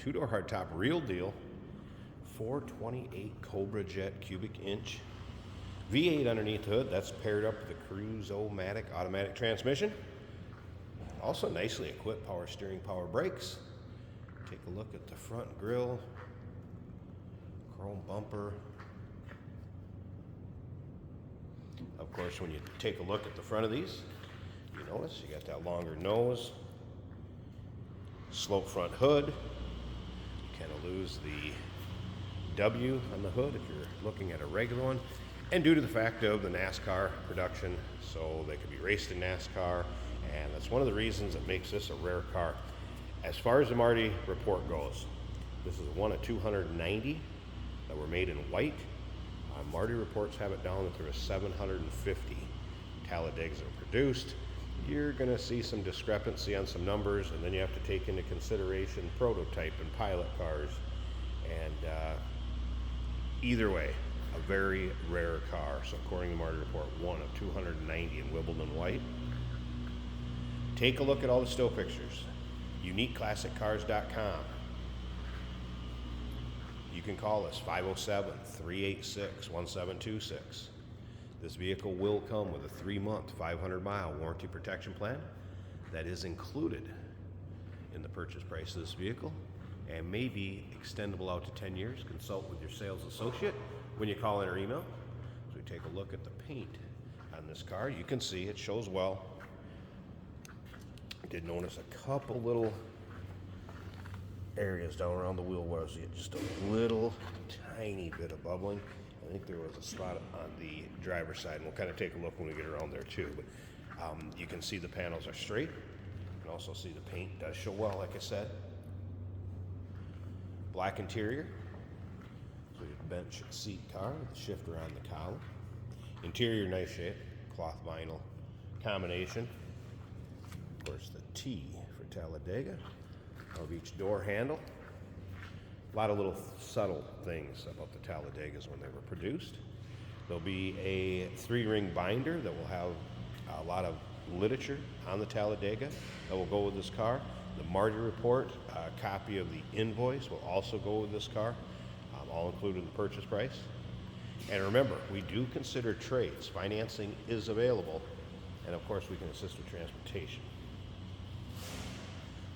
two-door hardtop, real deal, 428 Cobra Jet cubic inch, V8 underneath the hood. That's paired up with a Cruise-O-Matic automatic transmission. Also nicely equipped power steering, power brakes. Take a look at the front grille, chrome bumper. Of course, when you take a look at the front of these, you notice you got that longer nose, slope front hood. You kind of lose the W on the hood if you're looking at a regular one. And due to the fact of the NASCAR production, so they could be raced in NASCAR, and that's one of the reasons that makes this a rare car. As far as the Marty report goes, this is one of 290 that were made in white. Marty reports have it down that there were 750 Talladegas that were produced. You're going to see some discrepancy on some numbers, and then you have to take into consideration prototype and pilot cars. And either way, a very rare car. So according to Marty report, one of 290 in Wimbledon white. Take a look at all the still pictures. UniqueClassicCars.com. You can call us 507-386-1726. This vehicle will come with a 3-month, 500-mile warranty protection plan that is included in the purchase price of this vehicle and may be extendable out to 10 years. Consult with your sales associate when you call in or email. So we take a look at the paint on this car. You can see it shows well. I did notice a couple little areas down around the wheel wells, just a little tiny bit of bubbling. I think there was a spot on the driver's side, and we'll kind of take a look when we get around there too. But you can see the panels are straight. You can also see the paint does show well, like I said. Black interior. So your bench seat car with the shifter on the column. Interior nice shape, cloth vinyl combination. Of course, the T for Talladega of each door handle. A lot of little subtle things about the Talladegas when they were produced. There'll be a 3-ring binder that will have a lot of literature on the Talladega that will go with this car. The Marty report, a copy of the invoice will also go with this car, all included in the purchase price. And remember, we do consider trades. Financing is available, and of course we can assist with transportation.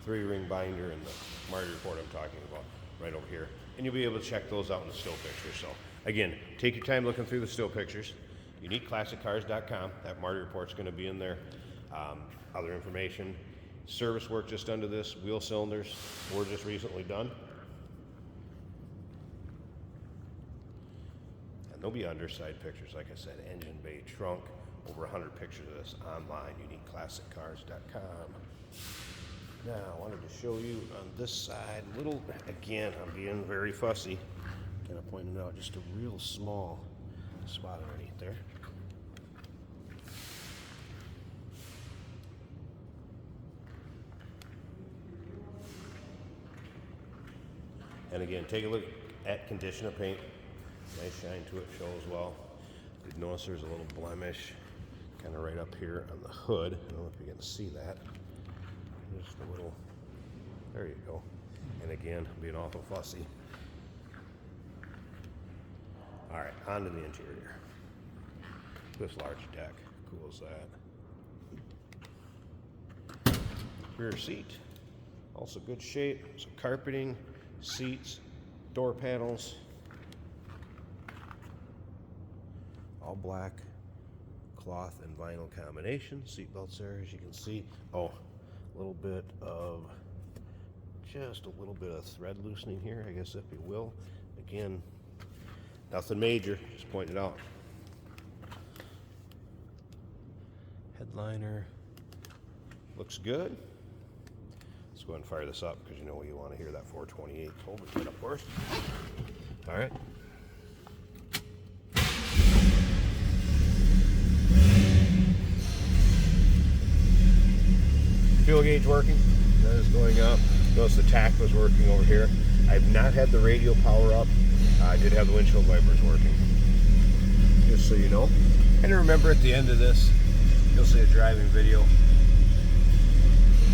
3-ring binder and the Marty report I'm talking about right over here. And you'll be able to check those out in the still pictures. So again, take your time looking through the still pictures. UniqueClassicCars.com. That Marty report's going to be in there. Other information, service work just under this, wheel cylinders were just recently done. And there'll be underside pictures, like I said, engine bay, trunk, over 100 pictures of this online, UniqueClassicCars.com. Now, I wanted to show you on this side, again, I'm being very fussy, kind of pointing out just a real small spot underneath there. And again, take a look at condition of paint. Nice shine to it, shows well. You'd notice there's a little blemish kind of right up here on the hood. I don't know if you can see that. Just a little, there you go. And again, being awful fussy. All right, on to the interior. This large deck, cool as that. Rear seat, also good shape. Some carpeting, seats, door panels. All black, cloth and vinyl combination. Seat belts there, as you can see. Oh, just a little bit of thread loosening here, I guess, if you will. Again, nothing major, just pointing it out. Headliner looks good. Let's go ahead and fire this up because you know you want to hear that 428 Cobra Jet, of course. All right. Fuel gauge working. That is going up. Notice the tack was working over here. I've not had the radio power up. I did have the windshield wipers working. Just so you know. And remember, at the end of this, you'll see a driving video.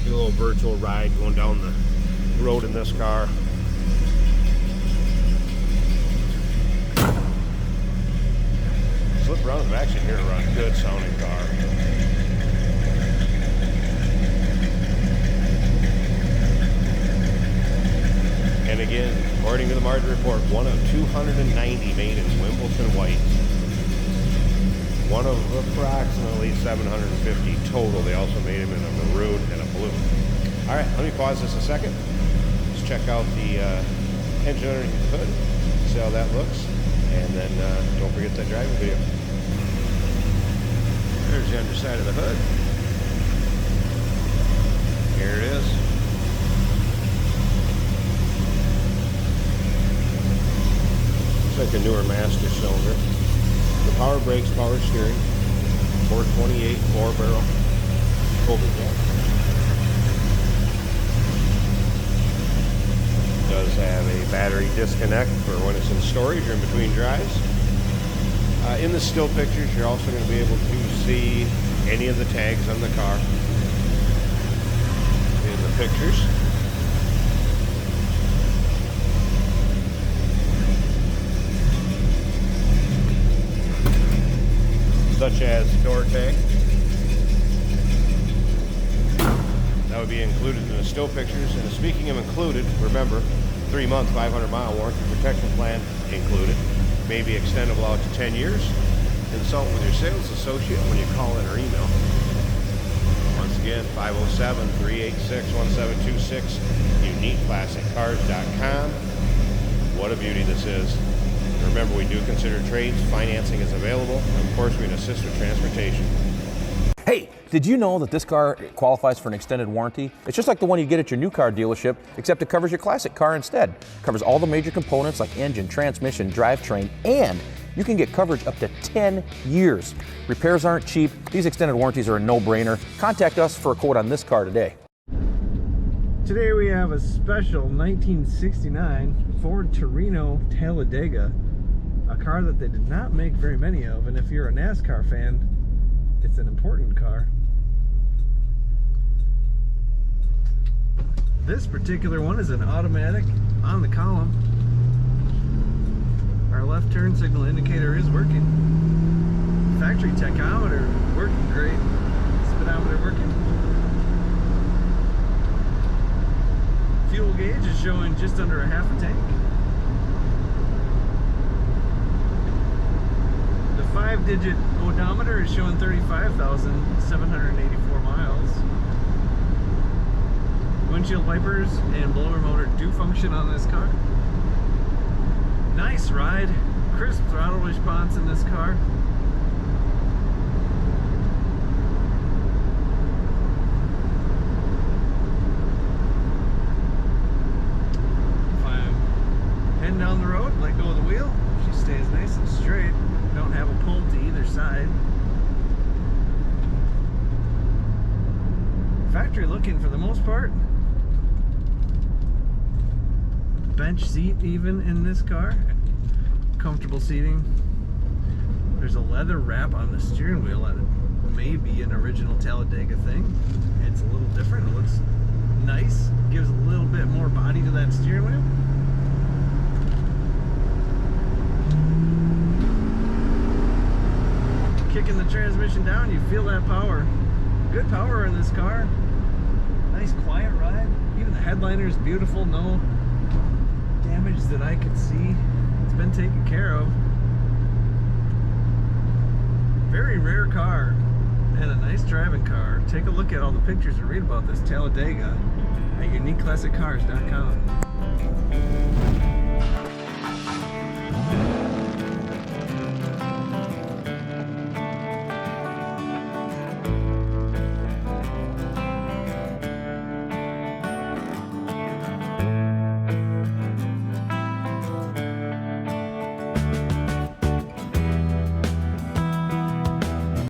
Do a little virtual ride going down the road in this car. slip around the back seat here to run a good sounding car. And again, according to the margin report, one of 290 made in Wimbledon white. One of approximately 750 total. They also made them in a maroon and a blue. All right, let me pause this a second. Let's check out the engine underneath the hood, see how that looks, and then don't forget that driving video. There's the underside of the hood. Here it is. Looks like a newer master cylinder. The power brakes, power steering, 428 4-barrel overhead. Does have a battery disconnect for when it's in storage or in between drives. In the still pictures, you're also going to be able to see any of the tags on the car in the pictures. Such as door tag. That would be included in the still pictures. And speaking of included, remember, 3-month, 500-mile warranty protection plan included. May be extendable out to 10 years. Consult with your sales associate when you call in or email. Once again, 507-386-1726, uniqueclassiccars.com. What a beauty this is. Remember, we do consider trades. Financing is available. And of course, we can assist with transportation. Hey, did you know that this car qualifies for an extended warranty? It's just like the one you get at your new car dealership, except it covers your classic car instead. It covers all the major components like engine, transmission, drivetrain, and you can get coverage up to 10 years. Repairs aren't cheap. These extended warranties are a no-brainer. Contact us for a quote on this car today. Today we have a special 1969 Ford Torino Talladega, a car that they did not make very many of, and if you're a NASCAR fan, it's an important car. This particular one is an automatic on the column. Our left turn signal indicator is working. Factory tachometer working great. Speedometer working. Fuel gauge is showing just under a half a tank. The 5-digit odometer is showing 35,784 miles. Windshield wipers and blower motor do function on this car. Nice ride, crisp throttle response in this car. If I'm heading down the road, let go of the wheel, she stays nice and straight. Don't have a pull to either side. Factory looking for the most part. Bench seat even in this car. Comfortable seating. There's a leather wrap on the steering wheel that may be an original Talladega thing. It's a little different. It looks nice. Gives a little bit more body to that steering wheel. Kicking the transmission down, you feel that power. Good power in this car. Nice quiet ride. Even the headliner is beautiful. No damage that I could see. It's been taken care of. Very rare car and a nice driving car. Take a look at all the pictures and read about this Talladega at uniqueclassiccars.com.